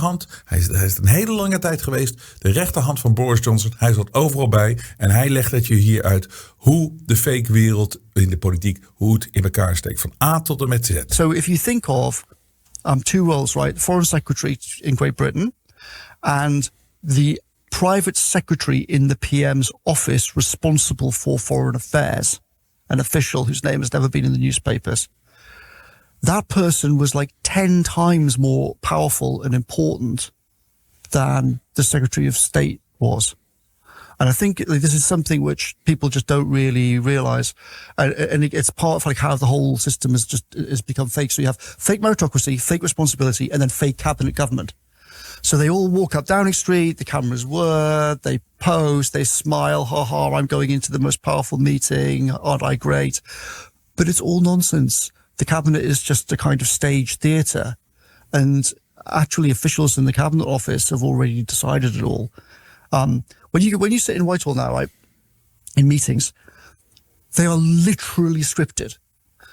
rechterhand. Hij is een hele lange tijd geweest. De rechterhand van Boris Johnson. Hij zat overal bij. En hij legt het je hier uit hoe de fake wereld in de politiek, hoe het in elkaar steekt. Van A tot en met Z. So if you think of two roles, right? The Foreign Secretary in Great Britain and the private secretary in the PM's office responsible for foreign affairs, an official whose name has never been in the newspapers. That person was like 10 times more powerful and important than the Secretary of State was. And I think this is something which people just don't really realize. And it's part of like how the whole system has become fake. So you have fake meritocracy, fake responsibility, and then fake cabinet government. So they all walk up Downing Street, the cameras whir, they pose, they smile, ha, I'm going into the most powerful meeting, aren't I great? But it's all nonsense. The cabinet is just a kind of stage theatre. And actually officials in the cabinet office have already decided it all. When you sit in Whitehall now, right, in meetings, they are literally scripted.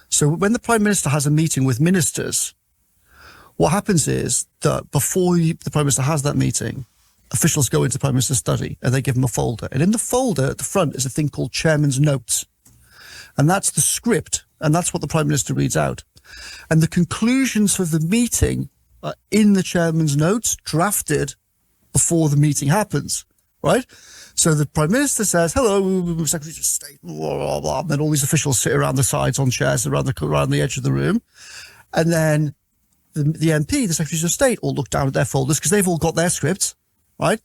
So when the Prime Minister has a meeting with ministers, what happens is that before the Prime Minister has that meeting, officials go into the Prime Minister's study and they give him a folder. And in the folder at the front is a thing called Chairman's Notes. And that's the script. And that's what the Prime Minister reads out. And the conclusions for the meeting are in the Chairman's Notes, drafted before the meeting happens, right? So the Prime Minister says, hello, Secretary of State, blah, blah, blah. And then all these officials sit around the sides on chairs around the edge of the room. And then the MP, the Secretaries of State, all look down at their folders because they've all got their scripts, right?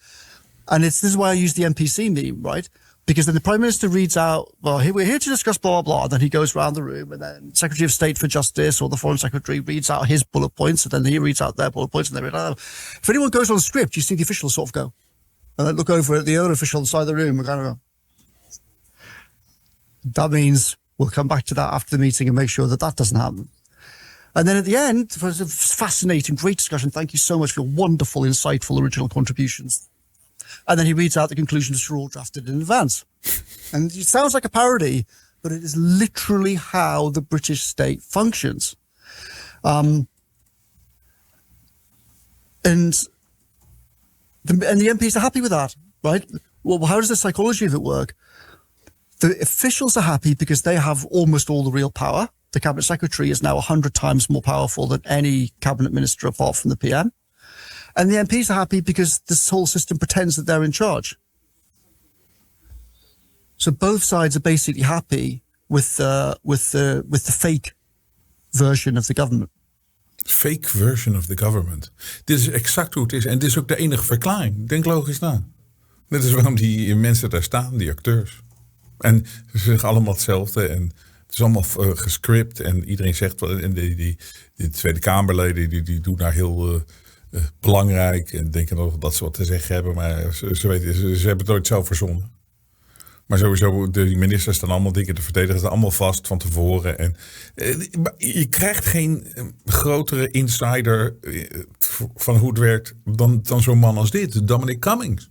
And this is why I use the NPC meme, right? Because then the Prime Minister reads out, well, we're here to discuss blah, blah, blah. And then he goes around the room and then Secretary of State for Justice or the Foreign Secretary reads out his bullet points and then he reads out their bullet points and they read out. If anyone goes on script, you see the officials sort of go and then look over at the other official on the side of the room and kind of go. That means we'll come back to that after the meeting and make sure that doesn't happen. And then at the end, it was a fascinating, great discussion. Thank you so much for your wonderful, insightful, original contributions. And then he reads out the conclusions which are all drafted in advance. And it sounds like a parody, but it is literally how the British state functions. And the MPs are happy with that, right? Well, how does the psychology of it work? The officials are happy because they have almost all the real power. The cabinet secretary is now 100 times more powerful than any cabinet minister apart from the PM. And the MPs are happy because this whole system pretends that they're in charge. So both sides are basically happy with the fake version of the government. Fake version of the government. Dit is exact hoe het is. En dit is ook de enige verklaring. Denk logisch na. Dit is waarom die mensen daar staan, die acteurs. En ze zeggen allemaal hetzelfde. En het is allemaal gescript. En iedereen zegt, en die Tweede Kamerleden, die doen daar heel belangrijk. En denken nog dat ze wat te zeggen hebben. Maar ze hebben het nooit zelf verzonnen. Maar sowieso, de ministers staan allemaal dingen te verdedigen. Ze allemaal vast van tevoren. En je krijgt geen grotere insider van hoe het werkt dan zo'n man als dit. Dominic Cummings.